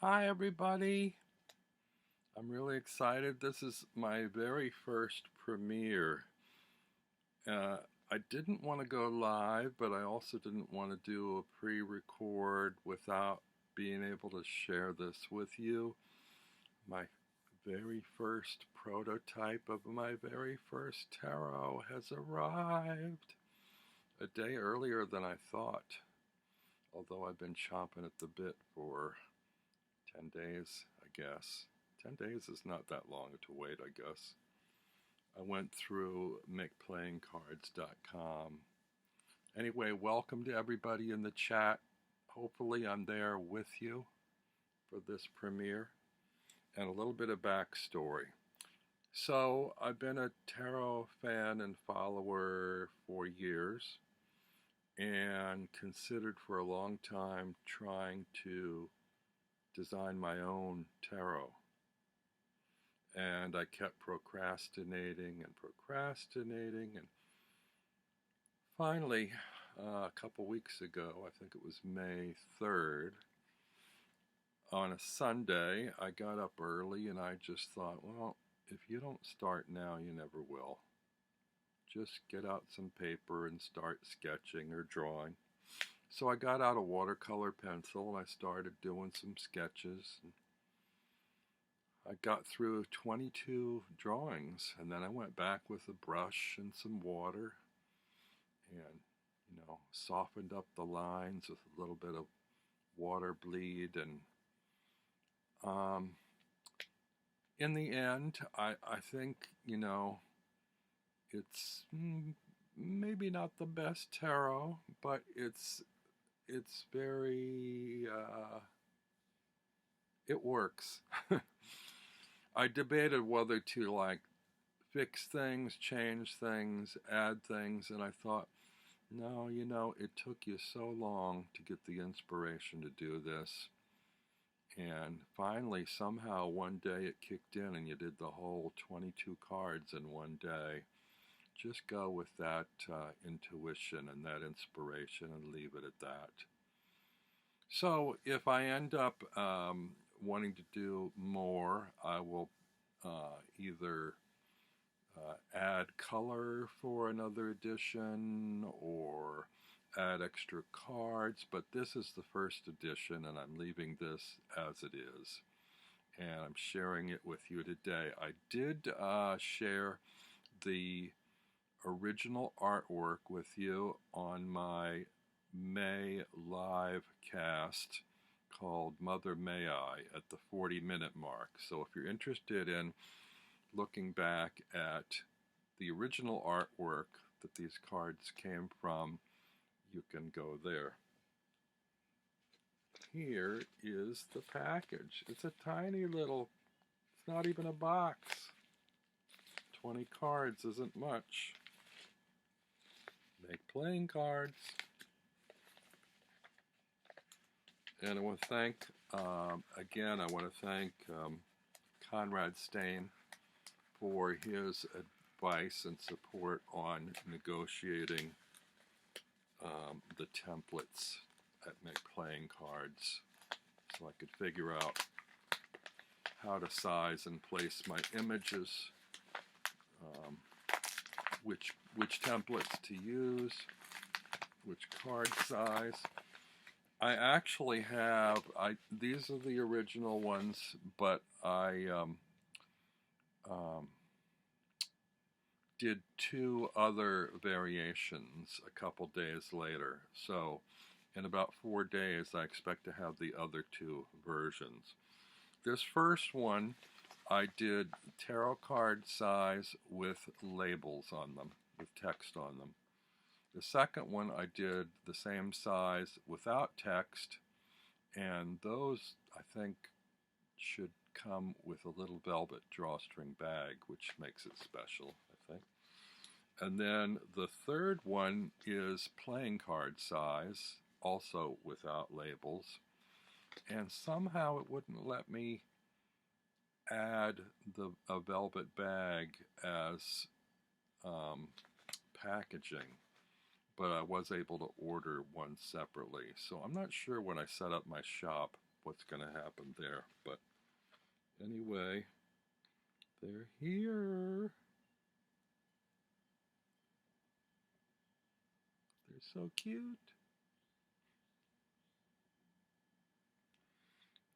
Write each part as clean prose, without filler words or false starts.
Hi, everybody. I'm really excited. This is my very first premiere. Uh, I didn't want to go live, but I also didn't want to do a pre-record without being able to share this with you. My very first prototype of my very first tarot has arrived a day earlier than I thought, although I've been chomping at the bit for 10 days, I guess. 10 days is not that long to wait, I guess. I went through makeplayingcards.com. Anyway, welcome to everybody in the chat. Hopefully I'm there with you for this premiere. And a little bit of backstory. So I've been a tarot fan and follower for years and considered for a long time trying to design my own tarot. And I kept procrastinating, and finally, a couple weeks ago, I think it was May 3rd, on a Sunday, I got up early and I just thought, well, if you don't start now, you never will. Just get out some paper and start sketching or drawing. So I got out a watercolor pencil and I started doing some sketches. I got through 22 drawings, and then I went back with a brush and some water and, softened up the lines with a little bit of water bleed. And in the end, I think, it's maybe not the best tarot, but it's very, it works. I debated whether to fix things, change things, add things, and I thought, no, it took you so long to get the inspiration to do this. And finally, somehow, one day it kicked in and you did the whole 22 cards in one day. Just go with that intuition and that inspiration and leave it at that. So if I end up wanting to do more, I will either add color for another edition or add extra cards, but this is the first edition and I'm leaving this as it is, and I'm sharing it with you today. I did share the original artwork with you on my May live cast called Mother May I at the 40-minute mark. So if you're interested in looking back at the original artwork that these cards came from, you can go there. Here is the package. It's a tiny little, it's not even a box. 20 cards isn't much. Make playing cards. And I want to thank, again, I want to thank Conrad Stain for his advice and support on negotiating the templates at Make Playing Cards, so I could figure out how to size and place my images, which templates to use, which card size. I actually have, these are the original ones, but I did two other variations a couple days later. So in about 4 days, I expect to have the other two versions. This first one, I did tarot card size with labels on them, with text on them. The second one, I did the same size without text, and those, I think, should come with a little velvet drawstring bag, which makes it special, I think. And then the third one is playing card size, also without labels. And somehow it wouldn't let me add a velvet bag as packaging, but I was able to order one separately. So I'm not sure when I set up my shop what's going to happen there. But anyway, they're here. They're so cute.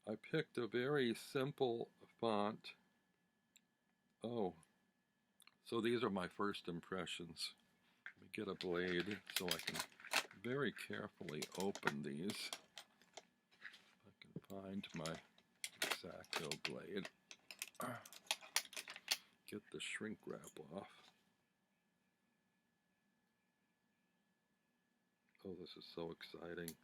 I picked a very simple font. Oh, so these are my first impressions. Let me get a blade so I can very carefully open these. If I can find my X-Acto blade. Get the shrink wrap off. Oh, this is so exciting.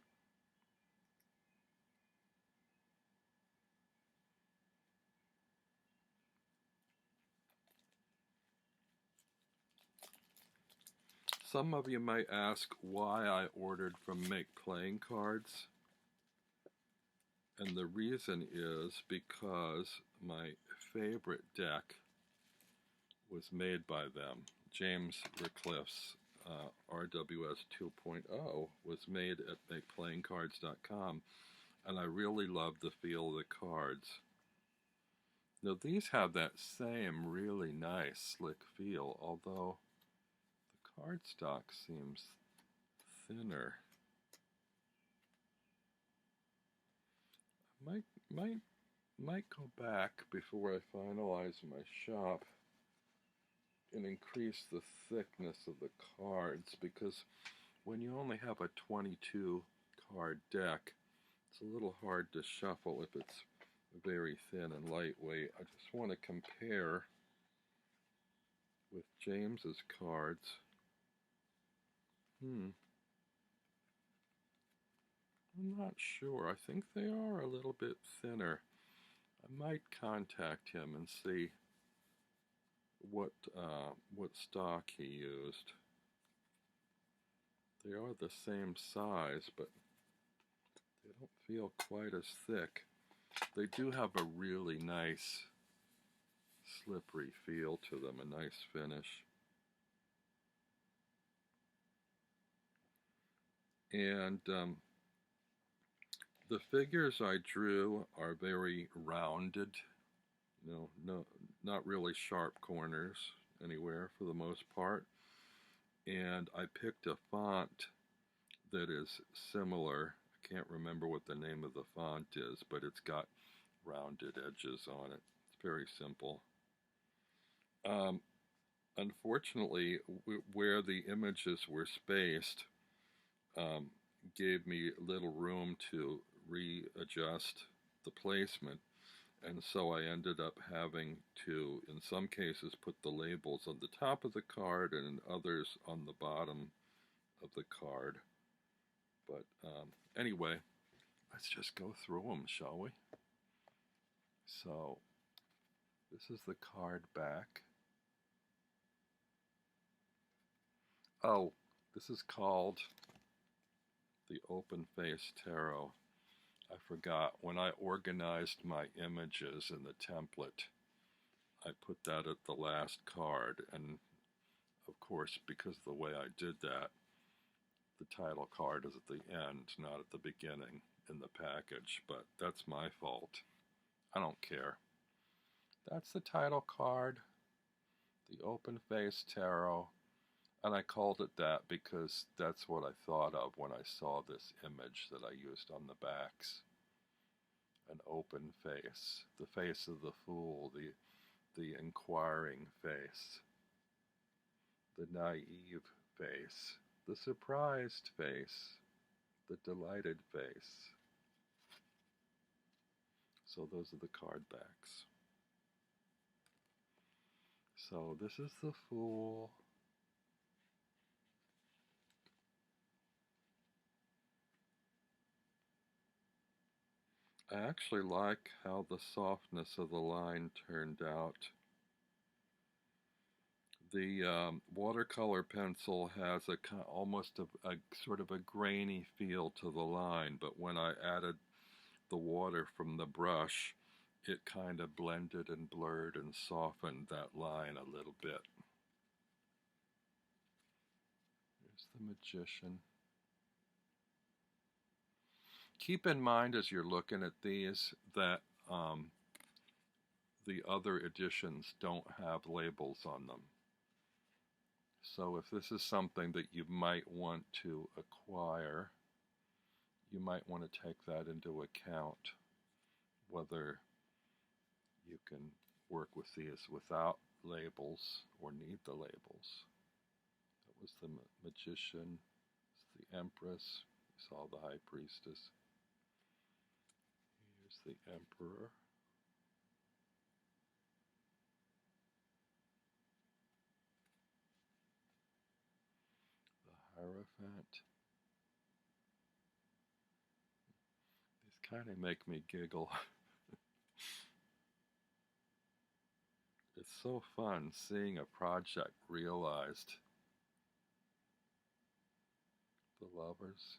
Some of you might ask why I ordered from makeplayingcards. And the reason is because my favorite deck was made by them. James Ratcliffe's RWS 2.0 was made at makeplayingcards.com, and I really love the feel of the cards. Now these have that same really nice slick feel, although the cardstock seems thinner. Might go back before I finalize my shop and increase the thickness of the cards, because when you only have a 22 card deck, it's a little hard to shuffle if it's very thin and lightweight. I just want to compare with James's cards. I'm not sure. I think they are a little bit thinner. I might contact him and see what stock he used. They are the same size, but they don't feel quite as thick. They do have a really nice slippery feel to them, a nice finish. And the figures I drew are very rounded, no, not really sharp corners anywhere for the most part. And I picked a font that is similar. I can't remember what the name of the font is, but it's got rounded edges on it. It's very simple. Unfortunately, where the images were spaced gave me little room to readjust the placement, and so I ended up having to, in some cases, put the labels on the top of the card and in others on the bottom of the card. But anyway, let's just go through them, shall we? So this is the card back. Oh, this is called the Open Face Tarot. I forgot, when I organized my images in the template, I put that at the last card, and of course, because of the way I did that, the title card is at the end, not at the beginning in the package, but that's my fault. I don't care. That's the title card, the Open Face Tarot, and I called it that because that's what I thought of when I saw this image that I used on the backs. An open face, the face of the fool, the inquiring face, the naive face, the surprised face, the delighted face. So those are the card backs. So this is the fool. I actually like how the softness of the line turned out. The watercolor pencil has almost a sort of a grainy feel to the line, but when I added the water from the brush, it kind of blended and blurred and softened that line a little bit. Here's the magician. keep in mind as you're looking at these that the other editions don't have labels on them. So if this is something that you might want to acquire, you might want to take that into account, whether you can work with these without labels or need the labels. That was the magician, the empress, you saw the high priestess. Here's the emperor. The Hierophant. These kind of make me giggle. It's so fun seeing a project realized. The Lovers.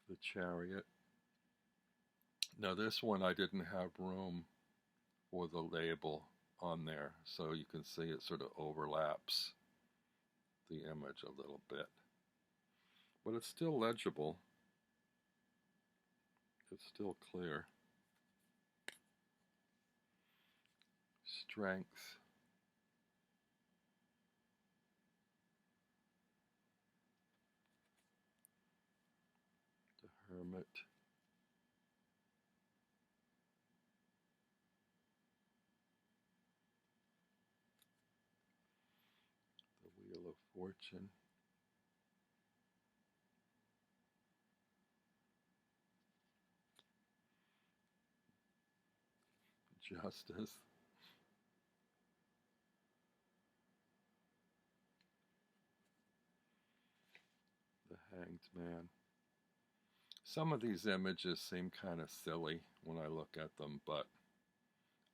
The Chariot. Now this one I didn't have room for the label on there, so you can see it sort of overlaps the image a little bit. But it's still legible. It's still clear. Strength. The Hermit. The Wheel of Fortune. Justice. The Hanged Man. Some of these images seem kind of silly when I look at them, but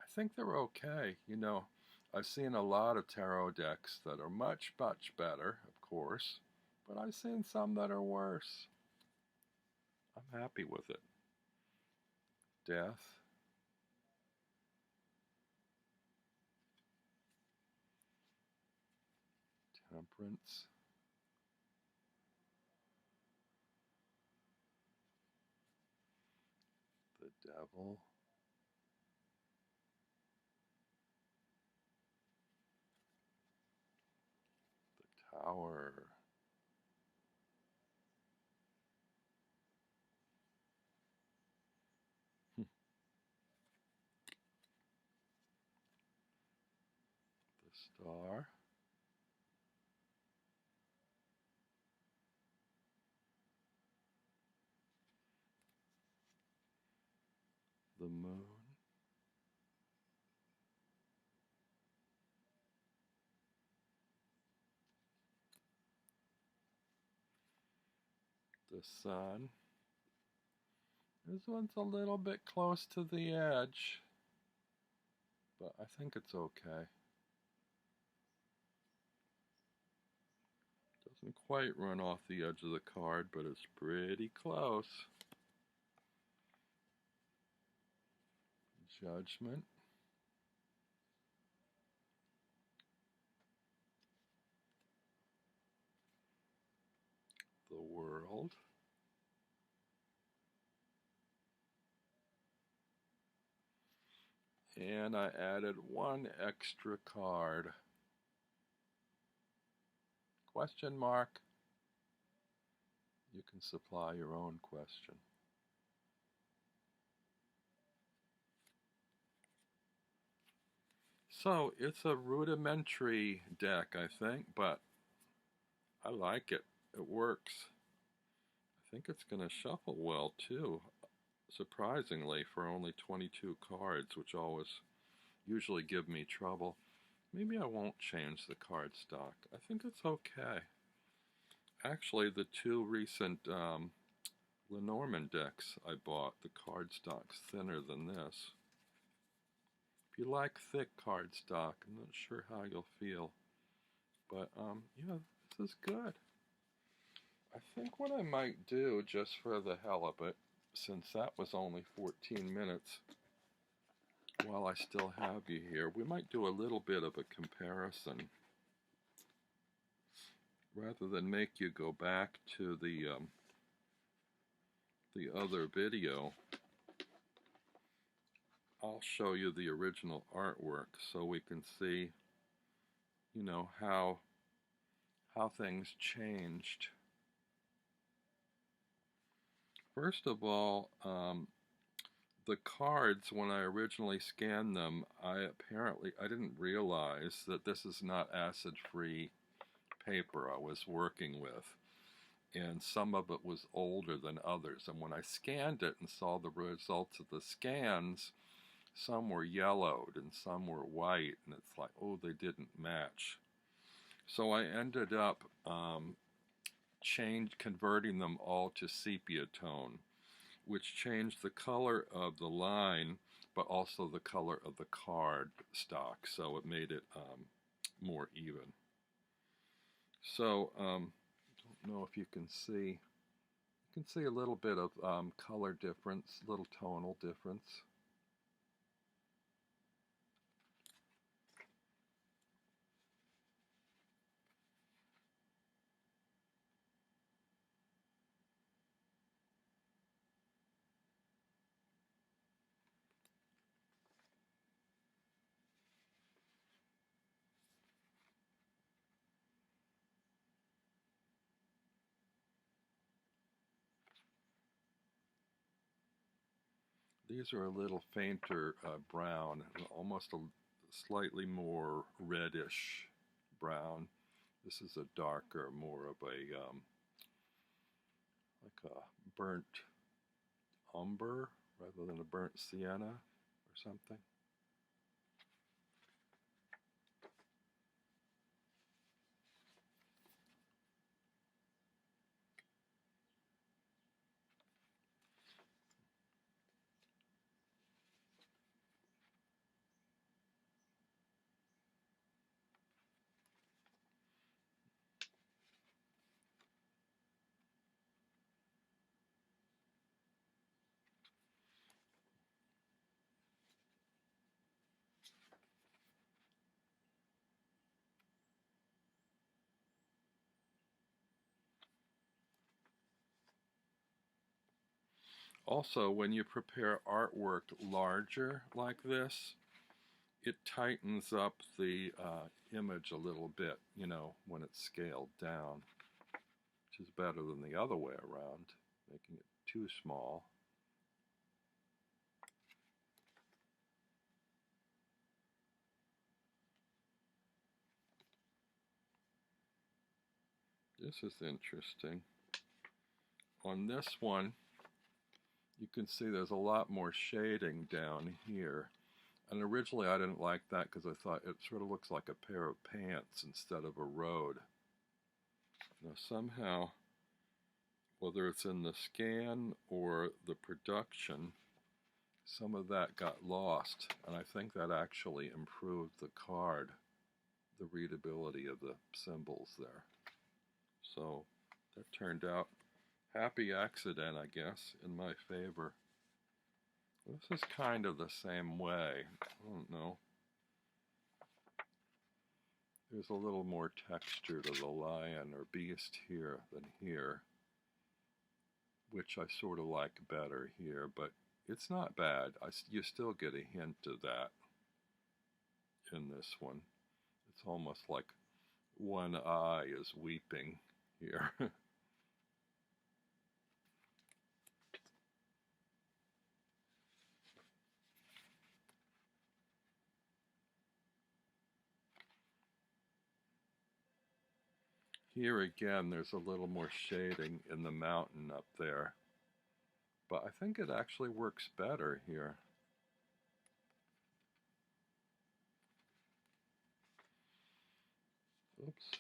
I think they're okay. You know, I've seen a lot of tarot decks that are much, much better, of course, but I've seen some that are worse. I'm happy with it. Death. Temperance. The Devil. The Tower. The Star. The Moon. The Sun. This one's a little bit close to the edge, but I think it's okay. Doesn't quite run off the edge of the card, but it's pretty close. Judgment. The World. And I added one extra card. Question mark. You can supply your own question. So it's a rudimentary deck, I think, but I like it. It works. I think it's going to shuffle well too, surprisingly, for only 22 cards, which always usually give me trouble. Maybe I won't change the card stock. I think it's okay. Actually, the two recent Lenormand decks I bought, the cardstock's thinner than this. If you like thick cardstock, I'm not sure how you'll feel. But, yeah, this is good. I think what I might do, just for the hell of it, since that was only 14 minutes, while I still have you here, we might do a little bit of a comparison. rather than make you go back to the other video, I'll show you the original artwork so we can see, you know, how things changed. First of all, the cards, when I originally scanned them, I didn't realize that this is not acid-free paper I was working with, and some of it was older than others. And when I scanned it and saw the results of the scans, some were yellowed and some were white, and it's like, oh, they didn't match. So I ended up converting them all to sepia tone, which changed the color of the line, but also the color of the card stock, so it made it more even. So, don't know if you can see. You can see a little bit of color difference, little tonal difference. These are a little fainter brown, almost a slightly more reddish brown. This is a darker, more of a like a burnt umber rather than a burnt sienna or something. Also, when you prepare artwork larger like this, it tightens up the image a little bit, you know, when it's scaled down, which is better than the other way around, making it too small. This is interesting. On this one, you can see there's a lot more shading down here. And originally I didn't like that because I thought it sort of looks like a pair of pants instead of a road. Now somehow, whether it's in the scan or the production, some of that got lost, and I think that actually improved the card, the readability of the symbols there. So that turned out, happy accident, I guess, in my favor. This is kind of the same way. I don't know. There's a little more texture to the lion or beast here than here, which I sort of like better here, but it's not bad. You still get a hint of that in this one. It's almost like one eye is weeping here. Here again, there's a little more shading in the mountain up there, but I think it actually works better here. Oops.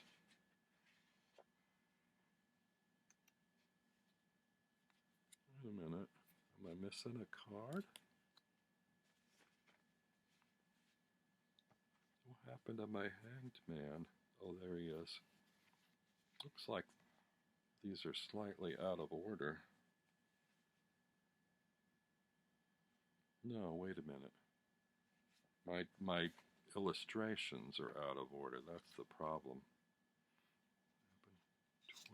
Wait a minute. Am I missing a card? What happened to my hanged man? Oh, there he is. Looks like these are slightly out of order. No, wait a minute. My illustrations are out of order. That's the problem.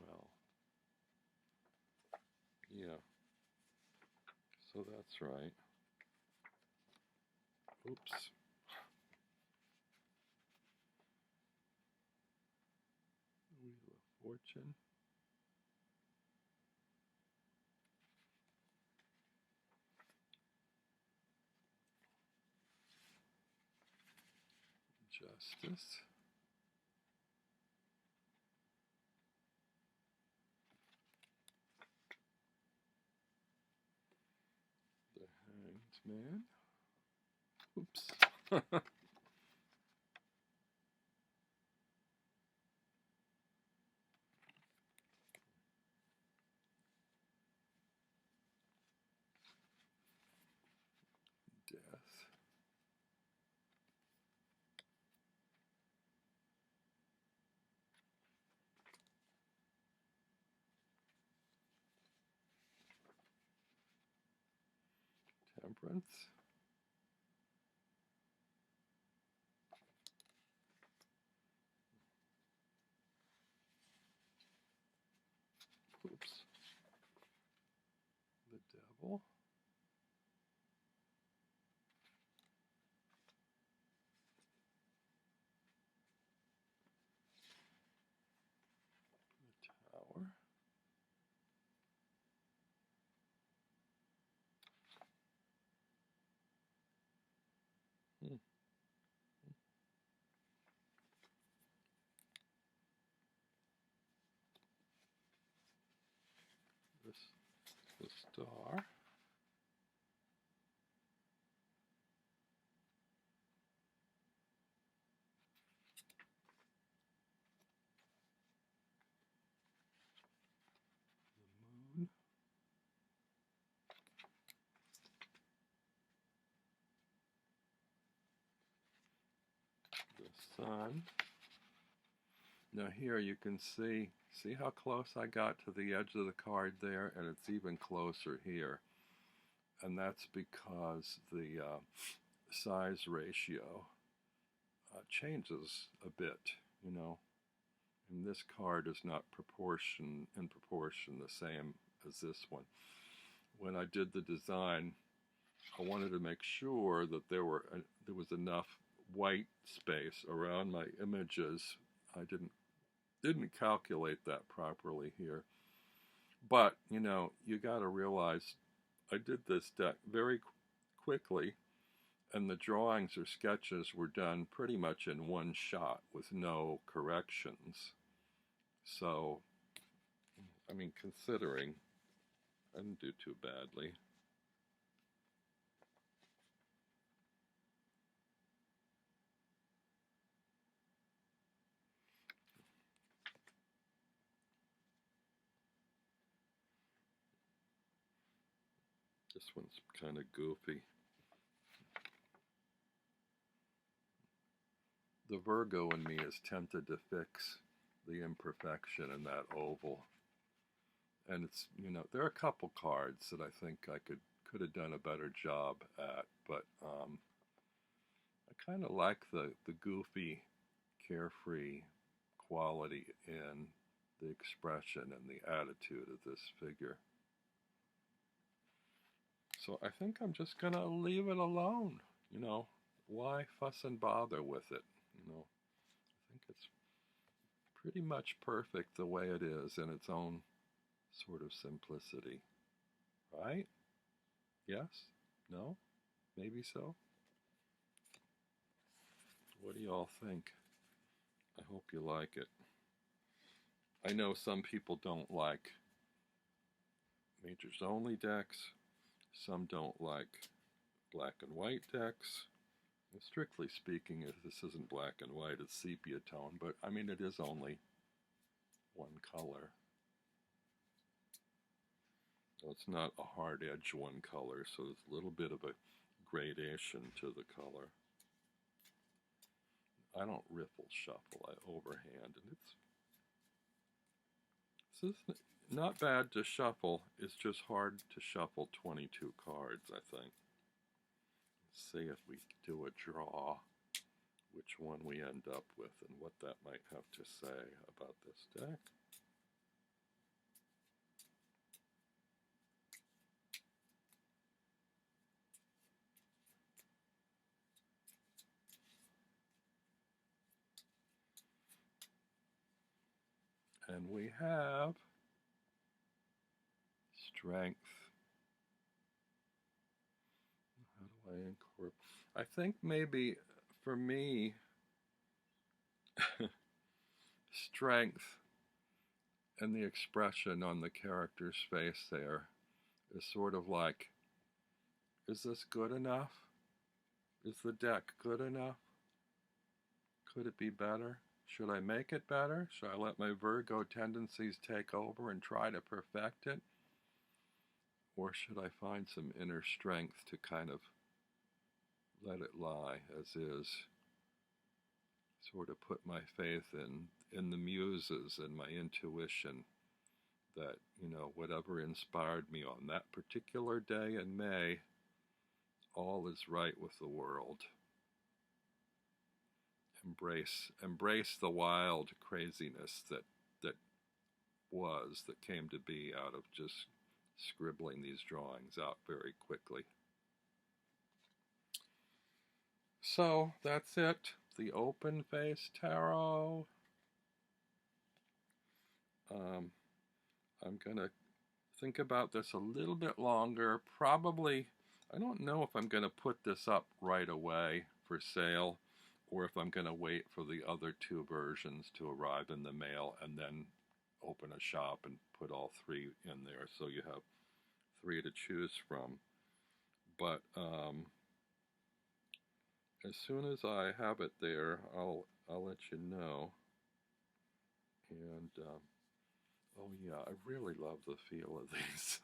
Well, yeah, so that's right. Oops. Wheel of Fortune. Justice. The Hanged Man. Oops. Death. Temperance. Oops. The Devil. The Tower. Hmm. This, the Star. The Moon. The Sun. Now here you can see how close I got to the edge of the card there, and it's even closer here. And that's because the size ratio changes a bit, you know. And this card is not in proportion the same as this one. When I did the design, I wanted to make sure that there was enough white space around my images. I didn't calculate that properly here. But, you know, you got to realize I did this deck very quickly, and the drawings or sketches were done pretty much in one shot with no corrections. So, I mean, considering, I didn't do too badly. This one's kind of goofy. The Virgo in me is tempted to fix the imperfection in that oval. And it's, you know, there are a couple cards that I think I could have done a better job at, but I kind of like the goofy, carefree quality in the expression and the attitude of this figure. So I think I'm just gonna leave it alone. You know, why fuss and bother with it? You know, I think it's pretty much perfect the way it is in its own sort of simplicity. Right? Yes? No? Maybe so? What do y'all think? I hope you like it. I know some people don't like majors only decks. Some don't like black and white decks. And strictly speaking, this isn't black and white, it's sepia tone, but I mean, it is only one color. So it's not a hard edge one color, so there's a little bit of a gradation to the color. I don't riffle shuffle, I overhand, and it's not bad to shuffle, it's just hard to shuffle 22 cards, I think. Let's see if we do a draw, which one we end up with and what that might have to say about this deck. And we have strength. How do I incorporate? I think maybe for me, strength and the expression on the character's face there is sort of like, is this good enough? Is the deck good enough? Could it be better? Should I make it better? Should I let my Virgo tendencies take over and try to perfect it? Or should I find some inner strength to kind of let it lie as is? Sort of put my faith in the muses and my intuition that, you know, whatever inspired me on that particular day in May, all is right with the world. Embrace the wild craziness that came to be out of just scribbling these drawings out very quickly. So that's it, the open face tarot. I'm gonna think about this a little bit longer. Probably, I don't know if I'm gonna put this up right away for sale, or if I'm gonna wait for the other two versions to arrive in the mail and then open a shop and put all three in there, so you have three to choose from. But as soon as I have it there, I'll let you know. And oh yeah, I really love the feel of these.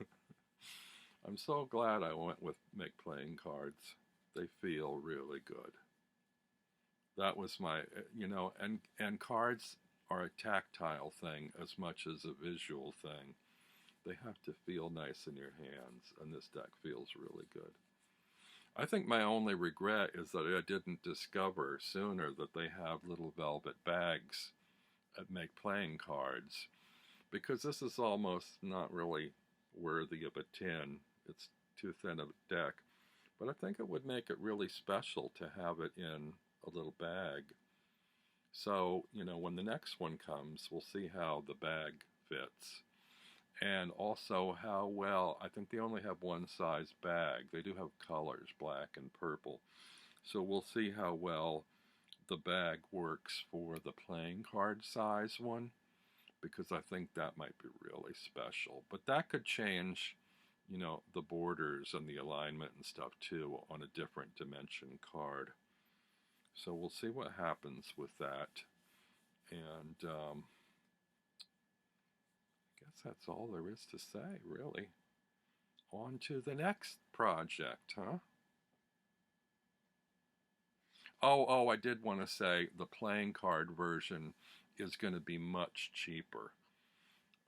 I'm so glad I went with Make Playing Cards. They feel really good. That was my, you know, and cards are a tactile thing as much as a visual thing. They have to feel nice in your hands, and this deck feels really good. I think my only regret is that I didn't discover sooner that they have little velvet bags at Make Playing Cards, because this is almost not really worthy of a tin. It's too thin of a deck. But I think it would make it really special to have it in a little bag. So, you know, when the next one comes, we'll see how the bag fits. And also how well, I think they only have one size bag. They do have colors, black and purple. So we'll see how well the bag works for the playing card size one, because I think that might be really special. But that could change, you know, the borders and the alignment and stuff too on a different dimension card. So we'll see what happens with that. And I guess that's all there is to say, really. On to the next project, huh? Oh, I did want to say the playing card version is going to be much cheaper.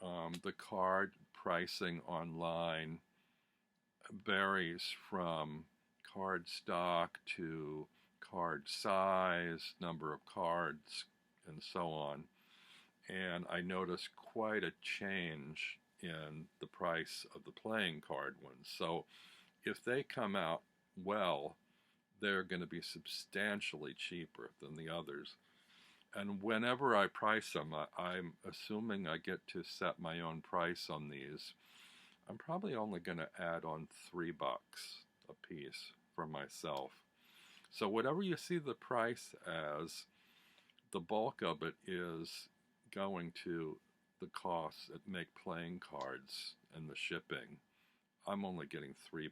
The card pricing online varies from card stock to card size, number of cards, and so on. And I noticed quite a change in the price of the playing card ones. So if they come out well, they're going to be substantially cheaper than the others. And whenever I price them, I'm assuming I get to set my own price on these. I'm probably only going to add on $3 a piece for myself. So whatever you see the price as, the bulk of it is going to the costs at Make Playing Cards and the shipping. I'm only getting $3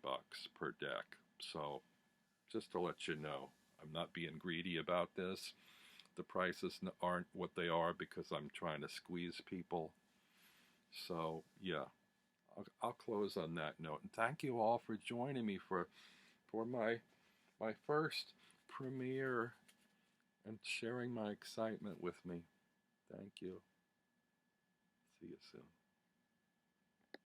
per deck. So just to let you know, I'm not being greedy about this. The prices aren't what they are because I'm trying to squeeze people. So yeah, I'll close on that note. And thank you all for joining me for my first premiere and sharing my excitement with me. Thank you. See you soon.